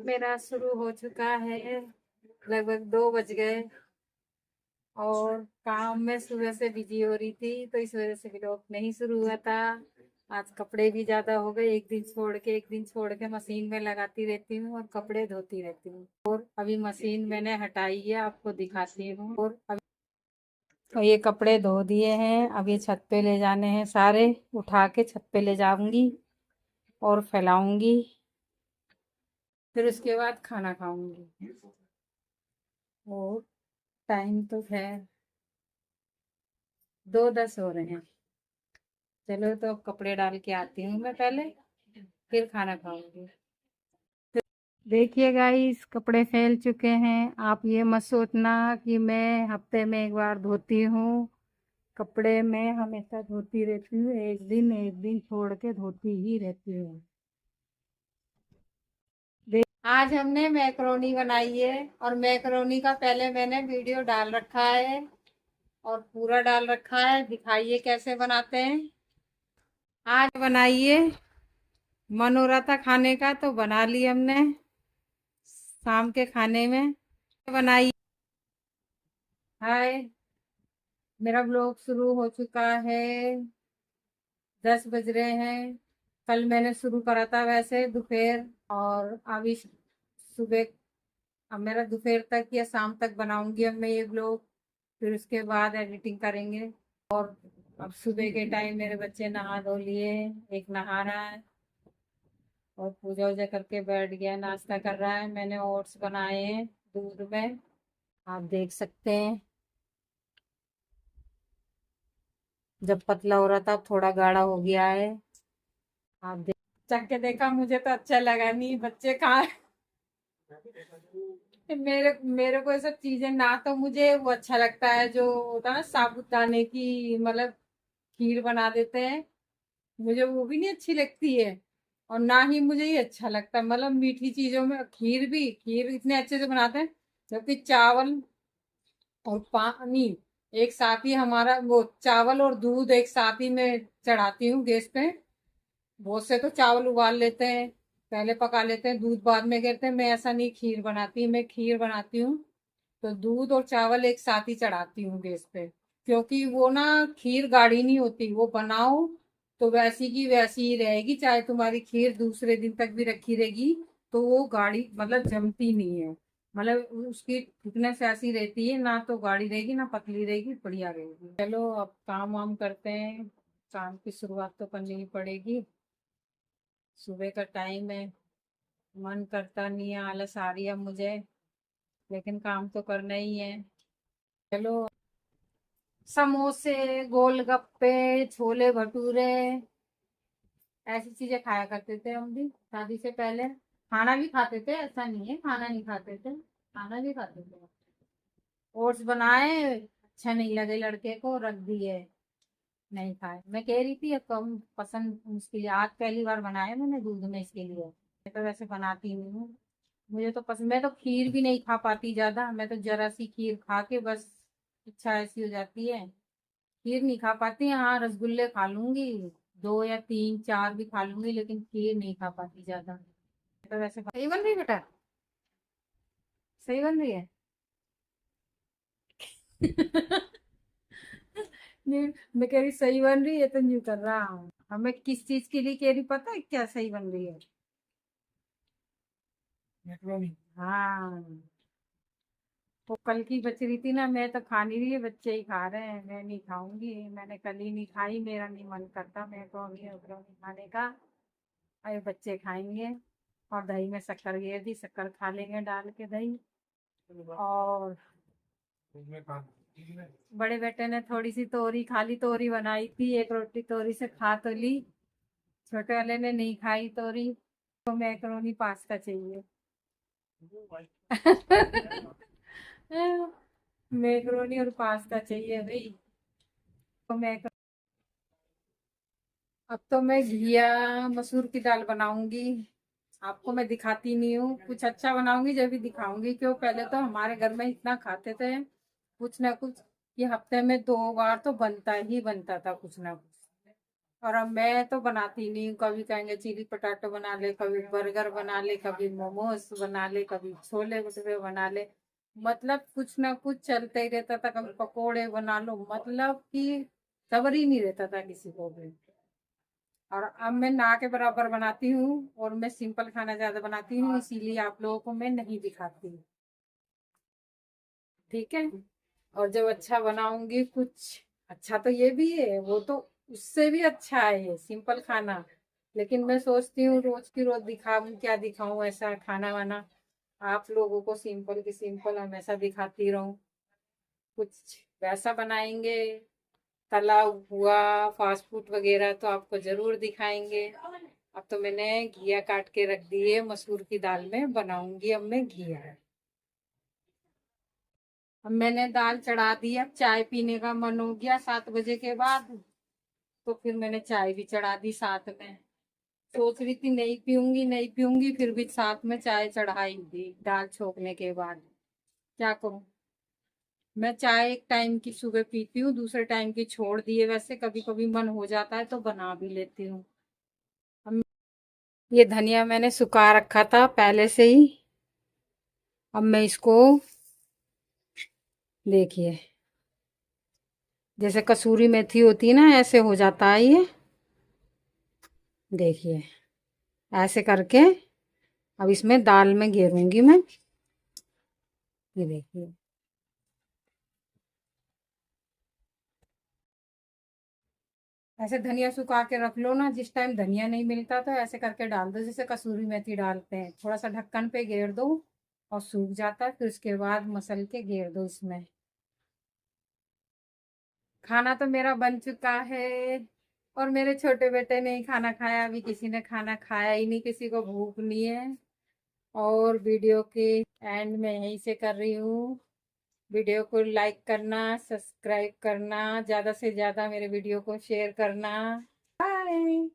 मेरा शुरू हो चुका है। लगभग 2 बज गए और काम में सुबह से बिजी हो रही थी, तो इस वजह से व्लॉग नहीं शुरू हुआ था। आज कपड़े भी ज्यादा हो गए, एक दिन छोड़ के मशीन में लगाती रहती हूँ और कपड़े धोती रहती हूँ। और अभी मशीन मैंने हटाई है, आपको दिखाती हूँ। और अभी तो ये कपड़े धो दिए हैं, अब ये छत पे ले जाने हैं, सारे उठा के छत पे ले जाऊंगी और फैलाऊंगी। फिर उसके बाद खाना खाऊंगी। और टाइम तो है 2:10 हो रहे हैं। चलो तो अब कपड़े डाल के आती हूँ मैं पहले, फिर खाना खाऊंगी। देखिए गाइस, कपड़े फैल चुके हैं। आप ये मत सोचना कि मैं हफ्ते में एक बार धोती हूँ। कपड़े मैं हमेशा धोती रहती हूँ, एक दिन छोड़ के धोती ही रहती हूँ। आज हमने मैक्रोनी बनाई है और मैक्रोनी का पहले मैंने वीडियो डाल रखा है और पूरा डाल रखा है। दिखाइए कैसे बनाते हैं। आज बनाइए, मन हो रहा था खाने का तो बना ली हमने शाम के खाने में। बनाई। हाय, मेरा ब्लॉग शुरू हो चुका है। 10 बज रहे हैं। कल मैंने शुरू करा था वैसे दोपहर, और अभी सुबह। अब मेरा दोपहर तक या शाम तक बनाऊंगी अब मैं ये ब्लॉग। फिर उसके बाद एडिटिंग करेंगे। और अब सुबह के टाइम मेरे बच्चे नहा धो लिए, एक नहा रहा है और पूजा वूजा करके बैठ गया, नाश्ता कर रहा है। मैंने ओट्स बनाए हैं दूध में, आप देख सकते हैं। जब पतला हो रहा था, अब थोड़ा गाढ़ा हो गया है। आप देख, चख के देखा, मुझे तो अच्छा लगा नहीं। बच्चे कहाँ मेरे मेरे को ये सब चीजें ना, तो मुझे वो अच्छा लगता है जो होता है ना साबूदाने की, मतलब खीर बना देते हैं, मुझे वो भी नहीं अच्छी लगती है। और ना ही मुझे ये अच्छा लगता है, मतलब मीठी चीजों में खीर इतने अच्छे से बनाते हैं। जबकि चावल और पानी एक साथ ही, हमारा वो चावल और दूध एक साथ ही मैं चढ़ाती हूँ गैस पे। बहुत से तो चावल उबाल लेते हैं, पहले पका लेते हैं, दूध बाद में करते हैं। मैं ऐसा नहीं खीर बनाती, मैं खीर बनाती हूँ तो दूध और चावल एक साथ ही चढ़ाती हूँ गैस पे। क्योंकि वो ना, खीर गाढ़ी नहीं होती, वो बनाओ तो वैसी की वैसी ही रहेगी, चाहे तुम्हारी खीर दूसरे दिन तक भी रखी रहेगी तो वो गाढ़ी मतलब जमती नहीं है। मतलब उसकी थिकनेस ऐसी रहती है, ना तो गाढ़ी रहेगी ना पतली रहेगी, बढ़िया रहेगी। चलो अब काम वाम करते हैं, काम की शुरुआत तो करनी ही पड़ेगी। सुबह का टाइम है, मन करता नहीं है, आलस आ रही है मुझे, लेकिन काम तो करना ही है। चलो, समोसे, गोलगप्पे, छोले भटूरे, ऐसी चीजें खाया करते थे हम भी शादी से पहले। खाना भी खाते थे, ऐसा नहीं है खाना नहीं खाते थे, खाना भी खाते थे। ओट्स बनाए, अच्छा नहीं लगे लड़के को, रख दिए, नहीं खाए। मैं कह रही थी अब कम पसंद उसके लिए, आज पहली बार बनाया मैंने दूध में इसके लिए। मैं तो वैसे बनाती नहीं हूँ, मुझे तो पसंद। मैं तो खीर भी नहीं खा पाती ज्यादा, मैं तो जरा सी खीर खा के बस इच्छा ऐसी हो जाती है। खीर नहीं खा पाती। हाँ, रसगुल्ले खा लूंगी, 2 या 3 4 भी खा लूंगी, लेकिन खीर नहीं खा पाती ज्यादा। तो वैसे सही बन रही है बेटा, सही बन रही है। नहीं, मैं कह रही सही बन रही है तो न्यू कर रहा हूँ। हमें किस चीज के लिए कह रही, पता है क्या सही बन रही है? मैक्रोनी। हाँ, वो कल की बच रही थी ना, मैं तो खा नहीं रही है, बच्चे ही खा रहे हैं, मैं नहीं खाऊंगी। मैंने कल ही नहीं खाई, मेरा नहीं मन करता मैक्रोनी वैक्रोनी खाने का। अरे बच्चे खाएंगे। और दही में शक्कर गेर दी, शक्कर खा लेंगे डाल के दही। और बड़े बेटे ने थोड़ी सी तोरी खा ली, तोरी बनाई थी, एक रोटी तोरी से खा तो ली। छोटे वाले ने नहीं खाई तोरी, तो मैक्रोनी पास्ता चाहिए। मैक्रोनी और पास्ता चाहिए भाई। तो मैं अब तो मैं घिया मसूर की दाल बनाऊंगी। आपको मैं दिखाती नहीं हूँ, कुछ अच्छा बनाऊंगी जब भी दिखाऊंगी। क्यों, पहले तो हमारे घर में इतना खाते थे, कुछ ना कुछ, ये हफ्ते में 2 बार तो बनता ही बनता था कुछ ना कुछ। और अब मैं तो बनाती नहीं हूँ, कभी कहेंगे चिली पटाटो बना ले, कभी बर्गर बना ले, कभी मोमोज बना ले, कभी छोले भटूरे बना ले। मतलब कुछ ना कुछ चलता ही रहता था, कभी पकोड़े बना लो, मतलब कि सब्र ही नहीं रहता था किसी को भी। और अब मैं ना के बराबर बनाती हूँ, और मैं सिंपल खाना ज्यादा बनाती हूँ, इसीलिए आप लोगों को मैं नहीं दिखाती। ठीक है। और जब अच्छा बनाऊंगी कुछ अच्छा, तो ये भी है, वो तो उससे भी अच्छा है ये सिंपल खाना। लेकिन मैं सोचती हूँ रोज की रोज दिखाऊं, क्या दिखाऊं ऐसा खाना वाना, आप लोगों को सिंपल की सिंपल हमेशा दिखाती रहूं। कुछ वैसा बनाएंगे, तला हुआ फास्ट फूड वगैरह तो आपको जरूर दिखाएंगे। अब तो मैंने घिया काट के रख दी है, मसूर की दाल में बनाऊंगी अब मैं घिया। अब मैंने दाल चढ़ा दी, अब चाय पीने का मन हो गया 7 बजे के बाद, तो फिर मैंने चाय भी चढ़ा दी साथ में। सोच रही थी नहीं पीऊंगी नहीं पीऊंगी, फिर भी साथ में चाय चढ़ाई दी दाल छोकने के बाद। क्या करूं, मैं चाय एक टाइम की सुबह पीती हूँ, दूसरे टाइम की छोड़ दिए, वैसे कभी कभी मन हो जाता है तो बना भी लेती हूँ। अब ये धनिया मैंने सुखा रखा था पहले से ही, अब मैं इसको, देखिए जैसे कसूरी मेथी होती है ना, ऐसे हो जाता है ये, देखिए ऐसे करके। अब इसमें दाल में घेरूंगी मैं, ये देखिए। ऐसे धनिया सुखा के रख लो ना, जिस टाइम धनिया नहीं मिलता तो ऐसे करके डाल दो, जैसे कसूरी मेथी डालते हैं, थोड़ा सा ढक्कन पे घेर दो और सूख जाता है, फिर उसके बाद मसल के घेर दो इसमें। खाना तो मेरा बन चुका है, और मेरे छोटे बेटे ने ही खाना खाया, अभी किसी ने खाना खाया ही नहीं, किसी को भूख नहीं है। और वीडियो के एंड में यहीं से कर रही हूँ। वीडियो को लाइक करना, सब्सक्राइब करना, ज़्यादा से ज़्यादा मेरे वीडियो को शेयर करना। बाय।